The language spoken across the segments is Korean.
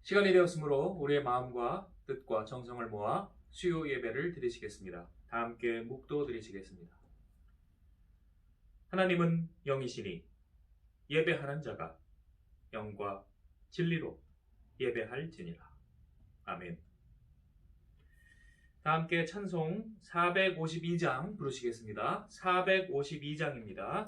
시간이 되었으므로 우리의 마음과 뜻과 정성을 모아 수요 예배를 드리시겠습니다. 다 함께 묵도 드리시겠습니다. 하나님은 영이시니 예배하는 자가 영과 진리로 예배할지니라. 아멘. 다 함께 찬송 452장 부르시겠습니다. 452장입니다.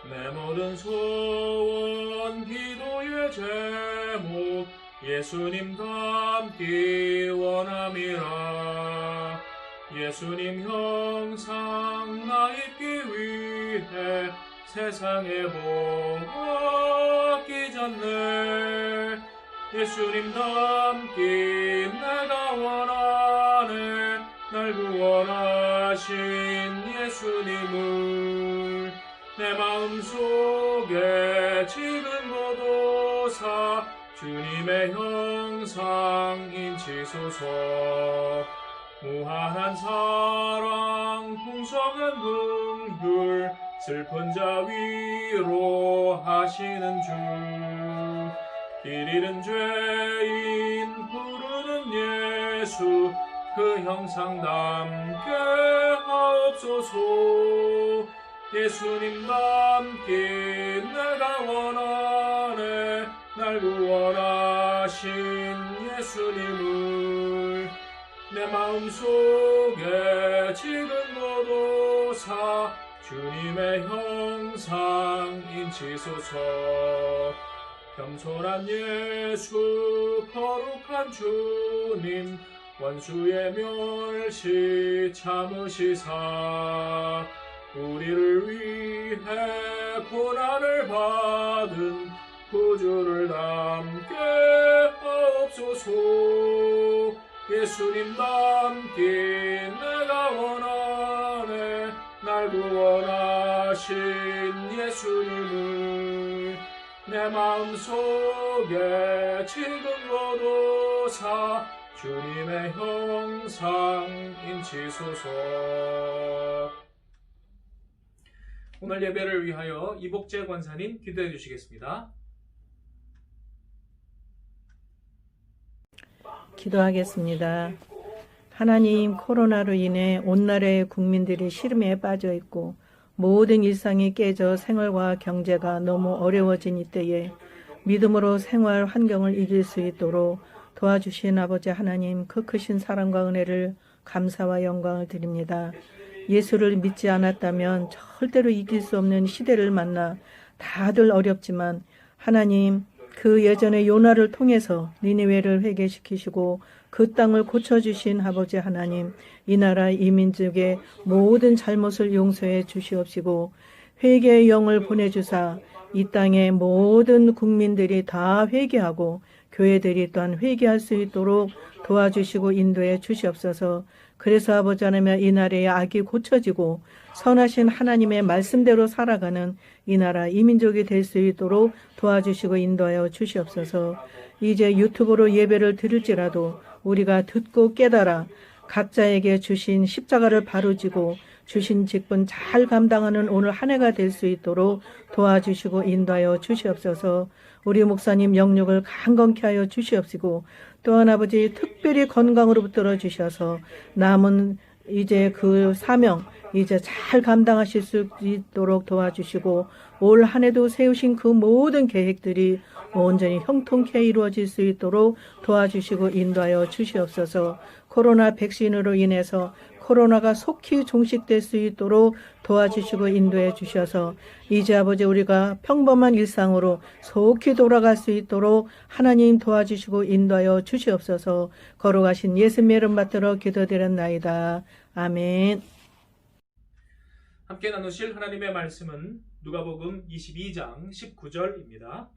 내 모든 소원 기도의 제목 예수님 닮기 원함이라. 예수님 형상 나 입기 위해 세상에 복 얻기 전에 예수님 닮기 내가 원하네. 날 구원하신 예수님을 내 마음속에 지금도 사 주님의 형상 인치소서. 무한한 사랑 풍성한 긍휼 슬픈 자 위로 하시는 주. 길 잃은 죄인 부르는 예수 그 형상 담게 하옵소서. 예수님 닮기 내가 원하네. 날 구원하신 예수님을 내 마음속에 지금도 사 주님의 형상 인치소서. 겸손한 예수 거룩한 주님 원수의 멸시 참으시사 우리를 위해 고난을 받은 구주를 닮게 하옵소서. 예수님 닮기 내가 원하네. 날 구원하신 예수님을 내 마음속에 지금도 사 주님의 형상 인치소서. 오늘 예배를 위하여 이복재 권사님 기도해 주시겠습니다. 기도하겠습니다. 하나님, 코로나로 인해 온 나라의 국민들이 시름에 빠져 있고 모든 일상이 깨져 생활과 경제가 너무 어려워진 이때에 믿음으로 생활 환경을 이길 수 있도록 도와주신 아버지 하나님, 그 크신 사랑과 은혜를 감사와 영광을 드립니다. 예수를 믿지 않았다면 절대로 이길 수 없는 시대를 만나 다들 어렵지만 하나님, 그 예전에 요나를 통해서 니느웨를 회개시키시고 그 땅을 고쳐주신 아버지 하나님, 이 나라 이 민족의 모든 잘못을 용서해 주시옵시고 회개의 영을 보내주사 이 땅의 모든 국민들이 다 회개하고 교회들이 또한 회개할 수 있도록 도와주시고 인도해 주시옵소서. 그래서 아버지 하나님, 이 나라의 악이 고쳐지고 선하신 하나님의 말씀대로 살아가는 이 나라 이 민족이 될 수 있도록 도와주시고 인도하여 주시옵소서. 이제 유튜브로 예배를 드릴지라도 우리가 듣고 깨달아 각자에게 주신 십자가를 바로 지고 주신 직분 잘 감당하는 오늘 한 해가 될 수 있도록 도와주시고 인도하여 주시옵소서. 우리 목사님 영육을 강건케 하여 주시옵시고 또한 아버지 특별히 건강으로 붙들어 주셔서 남은 이제 그 사명 이제 잘 감당하실 수 있도록 도와주시고 올 한 해도 세우신 그 모든 계획들이 온전히 형통케 이루어질 수 있도록 도와주시고 인도하여 주시옵소서. 코로나 백신으로 인해서 코로나가 속히 종식될 수 있도록 도와주시고 인도해 주셔서 이제 아버지 우리가 평범한 일상으로 속히 돌아갈 수 있도록 하나님 도와주시고 인도하여 주시옵소서. 거룩하신 예수님의 이름 받들어 기도드렸나이다. 아멘. 함께 나누실 하나님의 말씀은 누가복음 22장 19절입니다.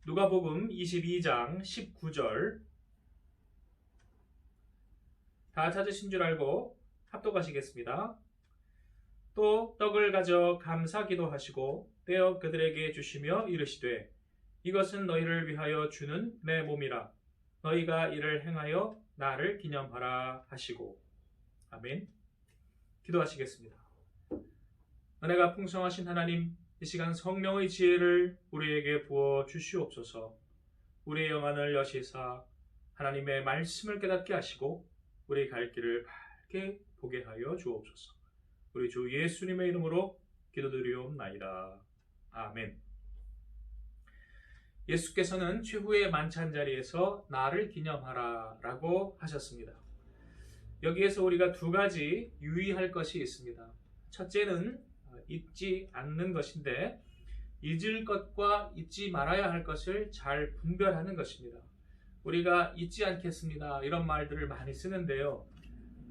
누가복음 22장 19절. 다 찾으신 줄 알고 합독하시겠습니다. 또 떡을 가져 감사기도 하시고 떼어 그들에게 주시며 이르시되 이것은 너희를 위하여 주는 내 몸이라 너희가 이를 행하여 나를 기념하라 하시고. 아멘. 기도하시겠습니다. 은혜가 풍성하신 하나님, 이 시간 성령의 지혜를 우리에게 부어 주시옵소서. 우리의 영안을 여시사 하나님의 말씀을 깨닫게 하시고 우리의 갈 길을 밝게 보게 하여 주옵소서. 우리 주 예수님의 이름으로 기도드리옵나이다. 아멘. 예수께서는 최후의 만찬 자리에서 나를 기념하라 라고 하셨습니다. 여기에서 우리가 두 가지 유의할 것이 있습니다. 첫째는 잊지 않는 것인데 잊을 것과 잊지 말아야 할 것을 잘 분별하는 것입니다. 우리가 잊지 않겠습니다 이런 말들을 많이 쓰는데요.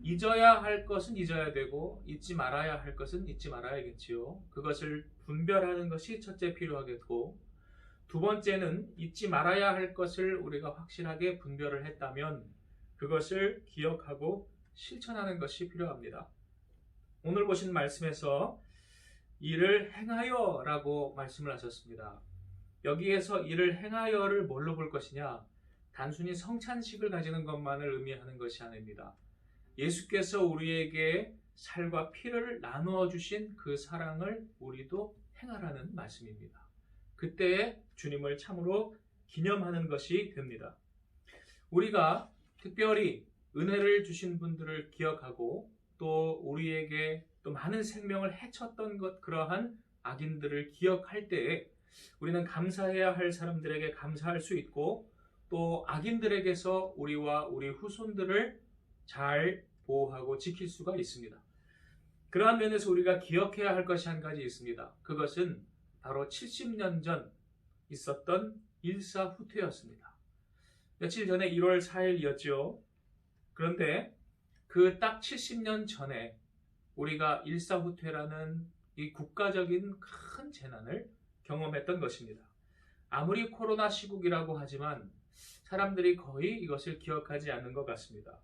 잊어야 할 것은 잊어야 되고 잊지 말아야 할 것은 잊지 말아야겠지요. 그것을 분별하는 것이 첫째 필요하겠고, 두 번째는 잊지 말아야 할 것을 우리가 확실하게 분별을 했다면 그것을 기억하고 실천하는 것이 필요합니다. 오늘 보신 말씀에서 이를 행하여 라고 말씀을 하셨습니다. 여기에서 이를 행하여를 뭘로 볼 것이냐? 단순히 성찬식을 가지는 것만을 의미하는 것이 아닙니다. 예수께서 우리에게 살과 피를 나누어 주신 그 사랑을 우리도 행하라는 말씀입니다. 그때에 주님을 참으로 기념하는 것이 됩니다. 우리가 특별히 은혜를 주신 분들을 기억하고 또 우리에게 또 많은 생명을 해쳤던 그러한 악인들을 기억할 때에 우리는 감사해야 할 사람들에게 감사할 수 있고 또 악인들에게서 우리와 우리 후손들을 잘 보호하고 지킬 수가 있습니다. 그러한 면에서 우리가 기억해야 할 것이 한 가지 있습니다. 그것은 바로 70년 전 있었던 일사후퇴였습니다. 며칠 전에 1월 4일이었죠. 그런데 그 딱 70년 전에 우리가 일사후퇴라는 이 국가적인 큰 재난을 경험했던 것입니다. 아무리 코로나 시국이라고 하지만 사람들이 거의 이것을 기억하지 않는 것 같습니다.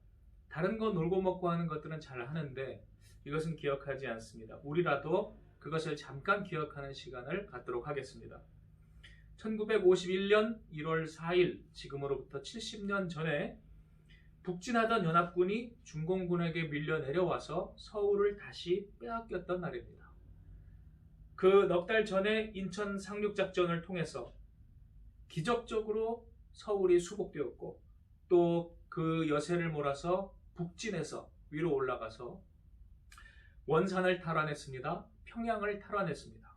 다른 거 놀고 먹고 하는 것들은 잘 하는데 이것은 기억하지 않습니다. 우리라도 그것을 잠깐 기억하는 시간을 갖도록 하겠습니다. 1951년 1월 4일, 지금으로부터 70년 전에 북진하던 연합군이 중공군에게 밀려 내려와서 서울을 다시 빼앗겼던 날입니다. 그 넉 달 전에 인천 상륙작전을 통해서 기적적으로 서울이 수복되었고 또 그 여세를 몰아서 북진해서 위로 올라가서 원산을 탈환했습니다. 평양을 탈환했습니다.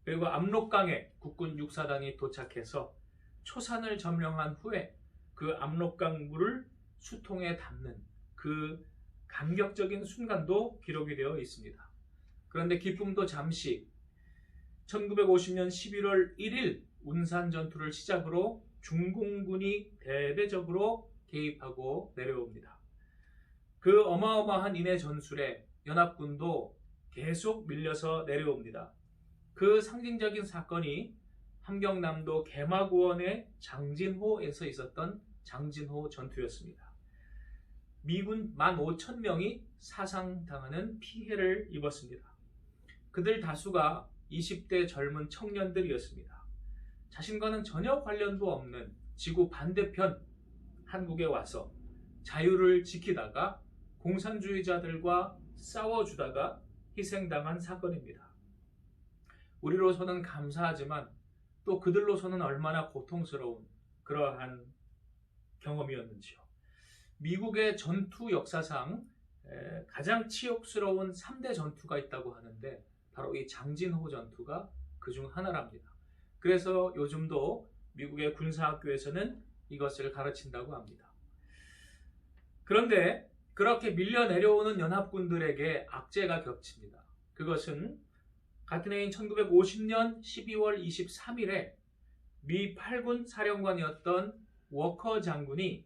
그리고 압록강에 국군 육사단이 도착해서 초산을 점령한 후에 그 압록강 물을 수통에 담는 그 감격적인 순간도 기록이 되어 있습니다. 그런데 기쁨도 잠시 1950년 11월 1일 운산 전투를 시작으로 중공군이 대대적으로 개입하고 내려옵니다. 그 어마어마한 인해 전술에 연합군도 계속 밀려서 내려옵니다. 그 상징적인 사건이 함경남도 개마고원의 장진호에서 있었던 장진호 전투였습니다. 미군 15,000명이 사상당하는 피해를 입었습니다. 그들 다수가 20대 젊은 청년들이었습니다. 자신과는 전혀 관련도 없는 지구 반대편 한국에 와서 자유를 지키다가 공산주의자들과 싸워주다가 희생당한 사건입니다. 우리로서는 감사하지만 또 그들로서는 얼마나 고통스러운 그러한 경험이었는지요. 미국의 전투 역사상 가장 치욕스러운 3대 전투가 있다고 하는데 바로 이 장진호 전투가 그중 하나랍니다. 그래서 요즘도 미국의 군사학교에서는 이것을 가르친다고 합니다. 그런데 그렇게 밀려 내려오는 연합군들에게 악재가 겹칩니다. 그것은 같은 해인 1950년 12월 23일에 미 8군 사령관이었던 워커 장군이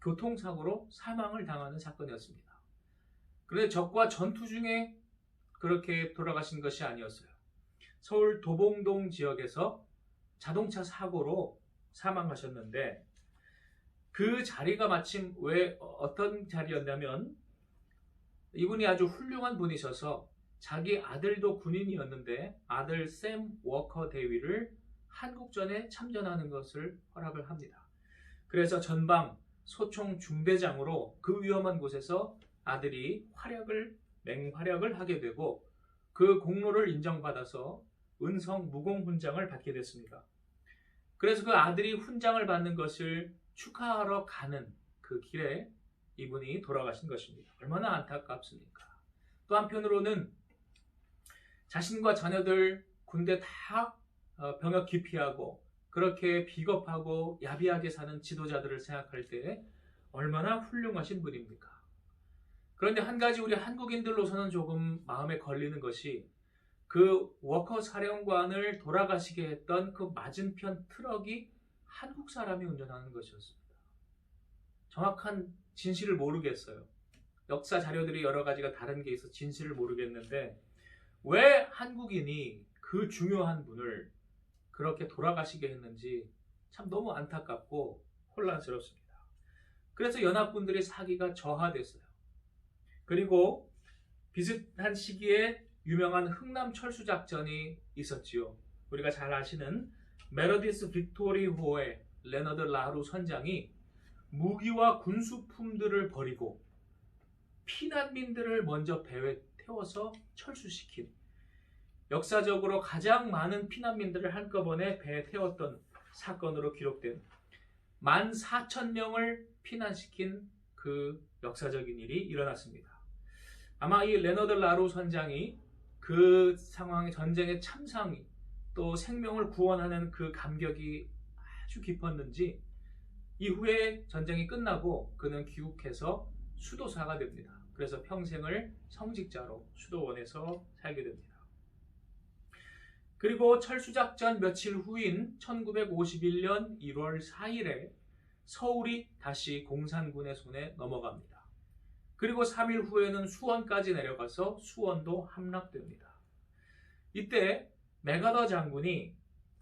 교통사고로 사망을 당하는 사건이었습니다. 그런데 적과 전투 중에 그렇게 돌아가신 것이 아니었어요. 서울 도봉동 지역에서 자동차 사고로 사망하셨는데 그 자리가 마침 왜 어떤 자리였냐면 이분이 아주 훌륭한 분이셔서 자기 아들도 군인이었는데 아들 샘 워커 대위를 한국전에 참전하는 것을 허락을 합니다. 그래서 전방 소총 중대장으로 그 위험한 곳에서 아들이 맹활약을 하게 되고 그 공로를 인정받아서 은성 무공훈장을 받게 됐습니다. 그래서 그 아들이 훈장을 받는 것을 축하하러 가는 그 길에 이분이 돌아가신 것입니다. 얼마나 안타깝습니까? 또 한편으로는 자신과 자녀들 군대 다 병역 기피하고 그렇게 비겁하고 야비하게 사는 지도자들을 생각할 때 얼마나 훌륭하신 분입니까? 그런데 한 가지 우리 한국인들로서는 조금 마음에 걸리는 것이 그 워커 사령관을 돌아가시게 했던 그 맞은편 트럭이 한국 사람이 운전하는 것이었습니다. 정확한 진실을 모르겠어요. 역사 자료들이 여러 가지가 다른 게 있어 진실을 모르겠는데 왜 한국인이 그 중요한 분을 그렇게 돌아가시게 했는지 참 너무 안타깝고 혼란스럽습니다. 그래서 연합군들의 사기가 저하됐어요. 그리고 비슷한 시기에 유명한 흥남 철수작전이 있었지요. 우리가 잘 아시는 메르디스 빅토리호의 레너드 라루 선장이 무기와 군수품들을 버리고 피난민들을 먼저 배에 태워서 철수시킨 역사적으로 가장 많은 피난민들을 한꺼번에 배에 태웠던 사건으로 기록된 14,000명을 피난시킨 그 역사적인 일이 일어났습니다. 아마 이 레너드 라루 선장이 그 상황의 전쟁의 참상이 또 생명을 구원하는 그 감격이 아주 깊었는지 이후에 전쟁이 끝나고 그는 귀국해서 수도사가 됩니다. 그래서 평생을 성직자로 수도원에서 살게 됩니다. 그리고 철수작전 며칠 후인 1951년 1월 4일에 서울이 다시 공산군의 손에 넘어갑니다. 그리고 3일 후에는 수원까지 내려가서 수원도 함락됩니다. 이때 맥아더 장군이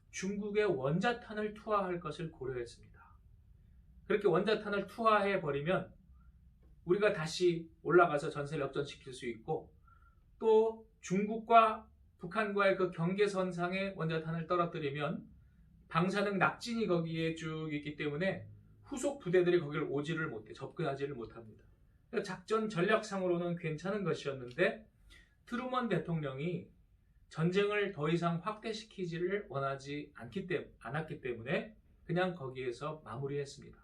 중국의 원자탄을 투하할 것을 고려했습니다. 그렇게 원자탄을 투하해버리면 우리가 다시 올라가서 전세를 역전시킬 수 있고 또 중국과 북한과의 그 경계선상에 원자탄을 떨어뜨리면 방사능 낙진이 거기에 쭉 있기 때문에 후속 부대들이 거기를 오지를 못해 접근하지를 못합니다. 작전 전략상으로는 괜찮은 것이었는데 트루먼 대통령이 전쟁을 더 이상 확대시키지를 원하지 않았기 때문에 그냥 거기에서 마무리했습니다.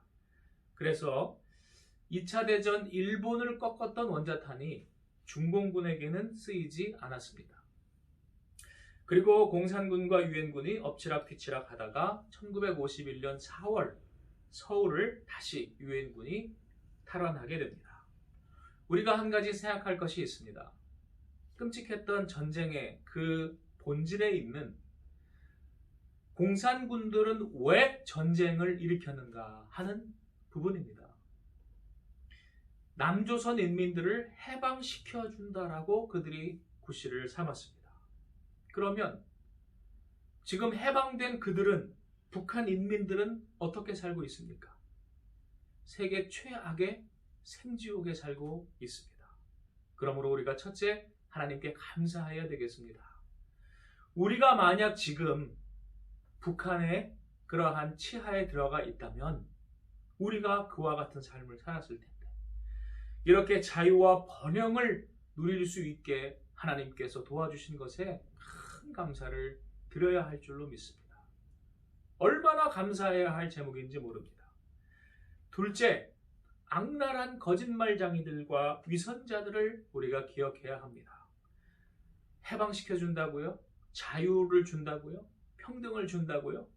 그래서 2차 대전 일본을 꺾었던 원자탄이 중공군에게는 쓰이지 않았습니다. 그리고 공산군과 유엔군이 엎치락뒤치락 하다가 1951년 4월 서울을 다시 유엔군이 탈환하게 됩니다. 우리가 한 가지 생각할 것이 있습니다. 끔찍했던 전쟁의 그 본질에 있는 공산군들은 왜 전쟁을 일으켰는가 하는 부분입니다. 남조선 인민들을 해방시켜준다라고 그들이 구실을 삼았습니다. 그러면 지금 해방된 그들은 북한 인민들은 어떻게 살고 있습니까? 세계 최악의 생지옥에 살고 있습니다. 그러므로 우리가 첫째 하나님께 감사해야 되겠습니다. 우리가 만약 지금 북한의 그러한 치하에 들어가 있다면 우리가 그와 같은 삶을 살았을 텐데 이렇게 자유와 번영을 누릴 수 있게 하나님께서 도와주신 것에 큰 감사를 드려야 할 줄로 믿습니다. 얼마나 감사해야 할 제목인지 모릅니다. 둘째, 악랄한 거짓말장이들과 위선자들을 우리가 기억해야 합니다. 해방시켜준다고요? 자유를 준다고요? 평등을 준다고요?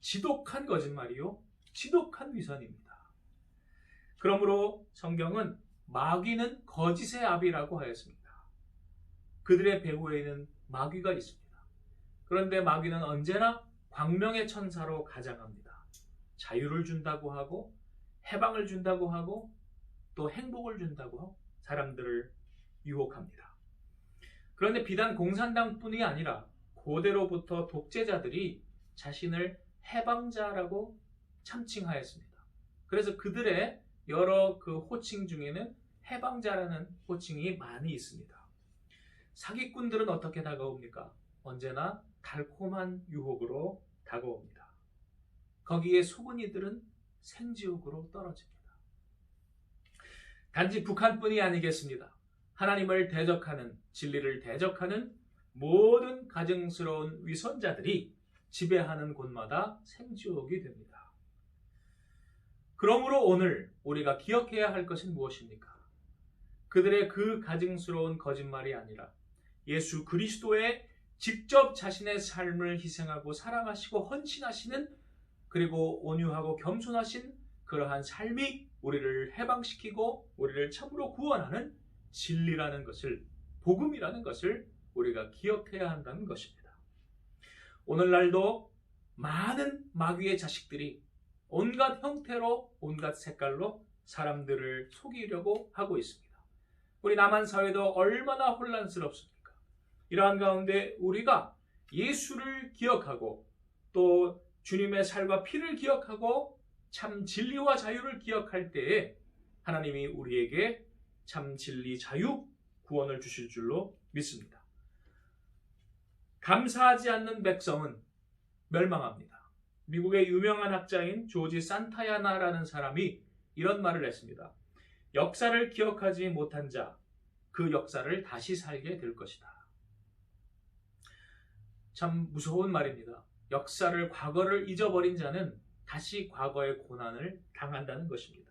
지독한 거짓말이요. 지독한 위선입니다. 그러므로 성경은 마귀는 거짓의 아비라고 하였습니다. 그들의 배후에는 마귀가 있습니다. 그런데 마귀는 언제나 광명의 천사로 가장합니다. 자유를 준다고 하고 해방을 준다고 하고 또 행복을 준다고 하고 사람들을 유혹합니다. 그런데 비단 공산당뿐이 아니라 고대로부터 독재자들이 자신을 해방자라고 참칭하였습니다. 그래서 그들의 여러 그 호칭 중에는 해방자라는 호칭이 많이 있습니다. 사기꾼들은 어떻게 다가옵니까? 언제나 달콤한 유혹으로 다가옵니다. 거기에 속은 이들은 생지옥으로 떨어집니다. 단지 북한뿐이 아니겠습니다. 하나님을 대적하는, 진리를 대적하는 모든 가증스러운 위선자들이 지배하는 곳마다 생지옥이 됩니다. 그러므로 오늘 우리가 기억해야 할 것은 무엇입니까? 그들의 그 가증스러운 거짓말이 아니라 예수 그리스도의 직접 자신의 삶을 희생하고 사랑하시고 헌신하시는, 그리고 온유하고 겸손하신 그러한 삶이 우리를 해방시키고 우리를 참으로 구원하는 진리라는 것을, 복음이라는 것을 우리가 기억해야 한다는 것입니다. 오늘날도 많은 마귀의 자식들이 온갖 형태로, 온갖 색깔로 사람들을 속이려고 하고 있습니다. 우리 남한 사회도 얼마나 혼란스럽습니까? 이러한 가운데 우리가 예수를 기억하고 또 주님의 살과 피를 기억하고 참 진리와 자유를 기억할 때에 하나님이 우리에게 참 진리, 자유, 구원을 주실 줄로 믿습니다. 감사하지 않는 백성은 멸망합니다. 미국의 유명한 학자인 조지 산타야나라는 사람이 이런 말을 했습니다. 역사를 기억하지 못한 자, 그 역사를 다시 살게 될 것이다. 참 무서운 말입니다. 역사를, 과거를 잊어버린 자는 다시 과거의 고난을 당한다는 것입니다.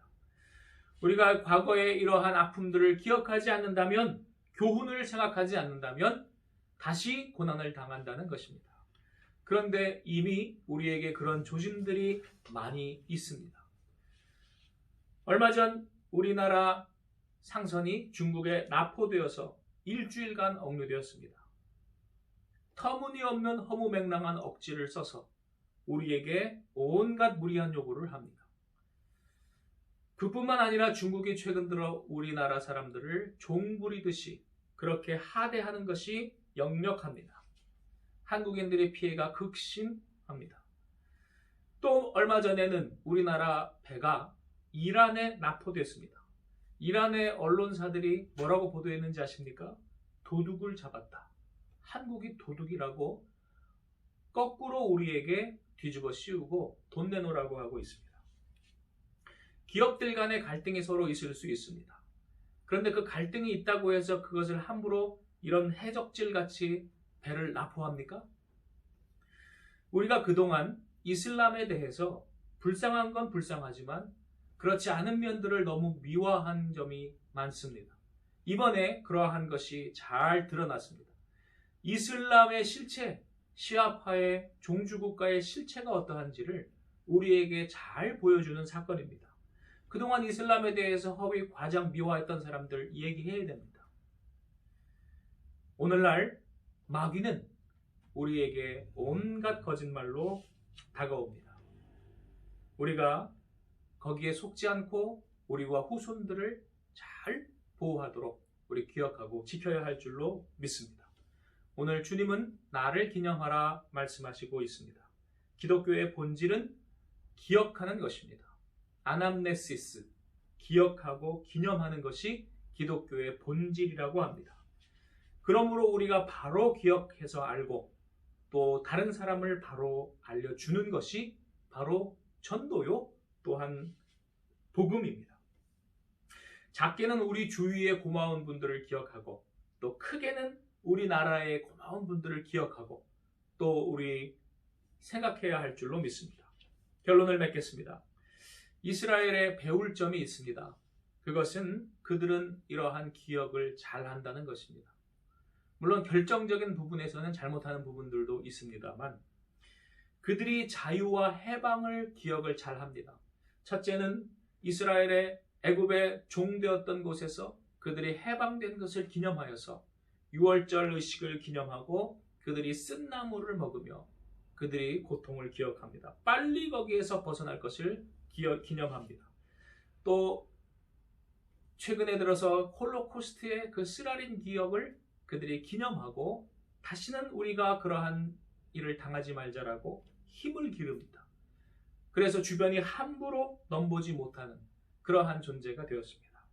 우리가 과거의 이러한 아픔들을 기억하지 않는다면, 교훈을 생각하지 않는다면 다시 고난을 당한다는 것입니다. 그런데 이미 우리에게 그런 조짐들이 많이 있습니다. 얼마 전 우리나라 상선이 중국에 납포되어서 일주일간 억류되었습니다. 터무니없는 허무맹랑한 억지를 써서 우리에게 온갖 무리한 요구를 합니다. 그뿐만 아니라 중국이 최근 들어 우리나라 사람들을 종부리듯이 그렇게 하대하는 것이 역력합니다. 한국인들의 피해가 극심합니다. 또 얼마 전에는 우리나라 배가 이란에 납포됐습니다. 이란의 언론사들이 뭐라고 보도했는지 아십니까? 도둑을 잡았다. 한국이 도둑이라고 거꾸로 우리에게 뒤집어 씌우고 돈 내놓으라고 하고 있습니다. 기업들 간의 갈등이 서로 있을 수 있습니다. 그런데 그 갈등이 있다고 해서 그것을 함부로 이런 해적질같이 배를 납포합니까? 우리가 그동안 이슬람에 대해서 불쌍한 건 불쌍하지만 그렇지 않은 면들을 너무 미화한 점이 많습니다. 이번에 그러한 것이 잘 드러났습니다. 이슬람의 실체, 시아파의 종주국가의 실체가 어떠한지를 우리에게 잘 보여주는 사건입니다. 그동안 이슬람에 대해서 허위, 과장, 미화했던 사람들 얘기해야 됩니다. 오늘날 마귀는 우리에게 온갖 거짓말로 다가옵니다. 우리가 거기에 속지 않고 우리와 후손들을 잘 보호하도록 우리 기억하고 지켜야 할 줄로 믿습니다. 오늘 주님은 나를 기념하라 말씀하시고 있습니다. 기독교의 본질은 기억하는 것입니다. 아남네시스, 기억하고 기념하는 것이 기독교의 본질이라고 합니다. 그러므로 우리가 바로 기억해서 알고 또 다른 사람을 바로 알려주는 것이 바로 전도요, 또한 복음입니다. 작게는 우리 주위의 고마운 분들을 기억하고 또 크게는 우리나라의 고마운 분들을 기억하고 또 우리 생각해야 할 줄로 믿습니다. 결론을 맺겠습니다. 이스라엘에 배울 점이 있습니다. 그것은 그들은 이러한 기억을 잘 한다는 것입니다. 물론 결정적인 부분에서는 잘못하는 부분들도 있습니다만 그들이 자유와 해방을 기억을 잘 합니다. 첫째는 이스라엘의 애굽의 종되었던 곳에서 그들이 해방된 것을 기념하여서 유월절 의식을 기념하고 그들이 쓴나물을 먹으며 그들이 고통을 기억합니다. 빨리 거기에서 벗어날 것을 기념합니다. 또 최근에 들어서 홀로코스트의 그 쓰라린 기억을 그들이 기념하고 다시는 우리가 그러한 일을 당하지 말자라고 힘을 기릅니다. 그래서 주변이 함부로 넘보지 못하는 그러한 존재가 되었습니다.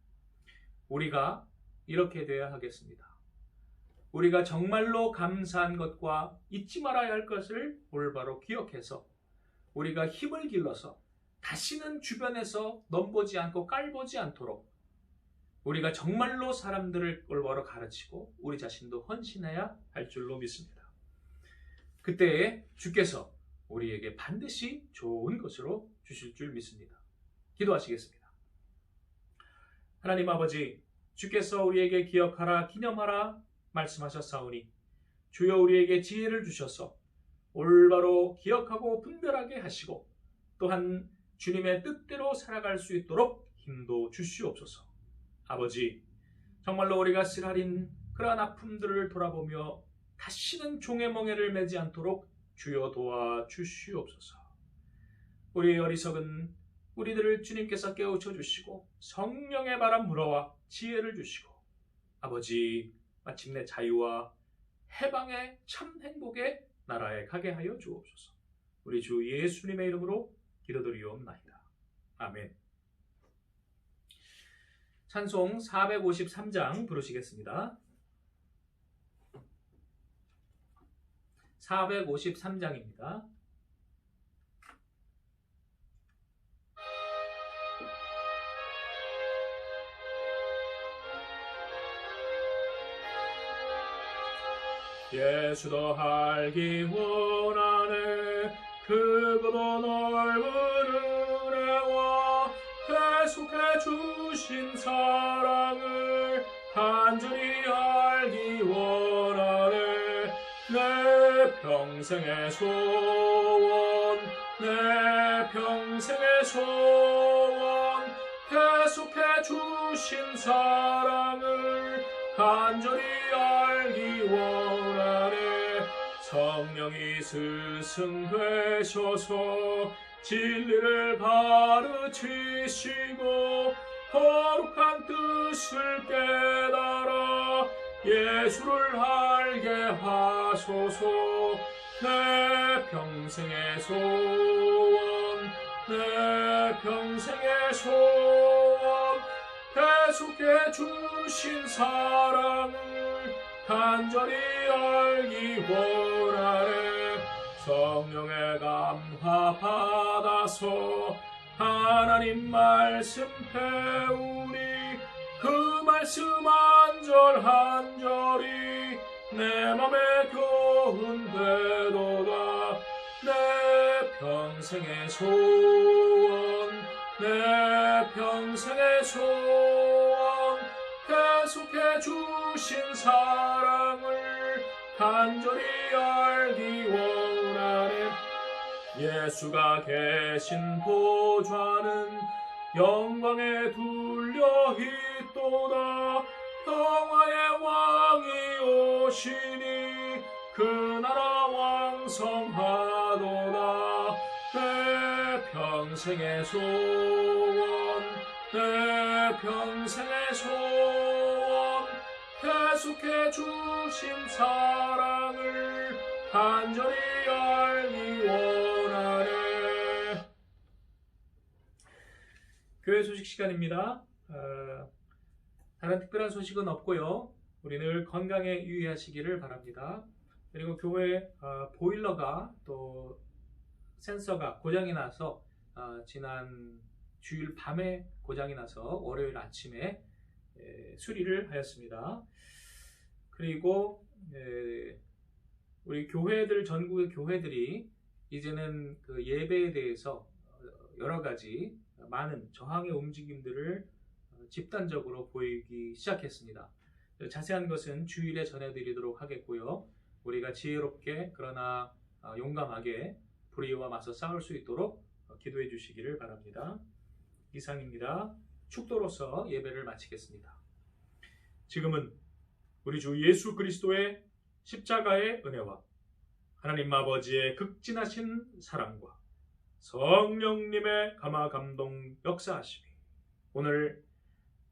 우리가 이렇게 되어야 하겠습니다. 우리가 정말로 감사한 것과 잊지 말아야 할 것을 올바로 기억해서 우리가 힘을 길러서 다시는 주변에서 넘보지 않고 깔보지 않도록 우리가 정말로 사람들을 올바로 가르치고 우리 자신도 헌신해야 할 줄로 믿습니다. 그때 주께서 우리에게 반드시 좋은 것으로 주실 줄 믿습니다. 기도하시겠습니다. 하나님 아버지, 주께서 우리에게 기억하라 기념하라 말씀하셨사오니 주여 우리에게 지혜를 주셔서 올바로 기억하고 분별하게 하시고 또한 주님의 뜻대로 살아갈 수 있도록 힘도 주시옵소서. 아버지, 정말로 우리가 쓰라린 그러한 아픔들을 돌아보며 다시는 종의 멍에를 매지 않도록 주여 도와주시옵소서. 우리의 어리석은 우리들을 주님께서 깨우쳐 주시고 성령의 바람 불어와 지혜를 주시고 아버지, 마침내 자유와 해방의 참 행복의 나라에 가게 하여 주옵소서. 우리 주 예수님의 이름으로 기도드리옵나이다. 아멘. 찬송 453장 부르시겠습니다. 453장입니다. 예수도 알기 원하네 그보다 넓은 은혜와 계속해 주신 사랑을 간절히 알기 원하네 내 평생의 소원 내 평생의 소원 계속해 주신 사랑을 간절히 알기 원하네 성령이 스승되셔서 진리를 가르치시고 거룩한 뜻을 깨달아 예수를 알게 하소서 내 평생의 소원 내 평생의 소원 계속해 주신 사랑을 간절히 알기 원하네 성령의 감화 받아서 하나님 말씀 배우리 그 말씀 한 절 한 절이 내 맘에 교훈 되도다 내 평생의 소원 내 평생의 소원 계속해 주신 사랑을 간절히 알기 원하네 예수가 계신 보좌는 영광에 둘려 있도다 평화의 왕이 오시니 그 나라 왕성하도다 내 평생의 소원 내 평생의 소원 계속해 주신 사랑을 간절히 알기 원하네. 교회 소식 시간입니다. 다른 특별한 소식은 없고요. 우리 늘 건강에 유의하시기를 바랍니다. 그리고 교회 보일러가 또 센서가 고장이 나서 지난 주일 밤에 고장이 나서 월요일 아침에 수리를 하였습니다. 그리고 우리 교회들 전국의 교회들이 이제는 그 예배에 대해서 여러 가지 많은 저항의 움직임들을 집단적으로 보이기 시작했습니다. 자세한 것은 주일에 전해드리도록 하겠고요. 우리가 지혜롭게 그러나 용감하게 불의와 맞서 싸울 수 있도록 기도해 주시기를 바랍니다. 이상입니다. 축도로서 예배를 마치겠습니다. 지금은 우리 주 예수 그리스도의 십자가의 은혜와 하나님 아버지의 극진하신 사랑과 성령님의 감화 감동 역사하심이 오늘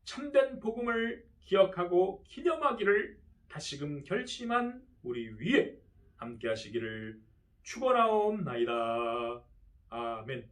참된 복음을 기억하고 기념하기를 다시금 결심한 우리 위에 함께 하시기를 축원하옵나이다. 아멘.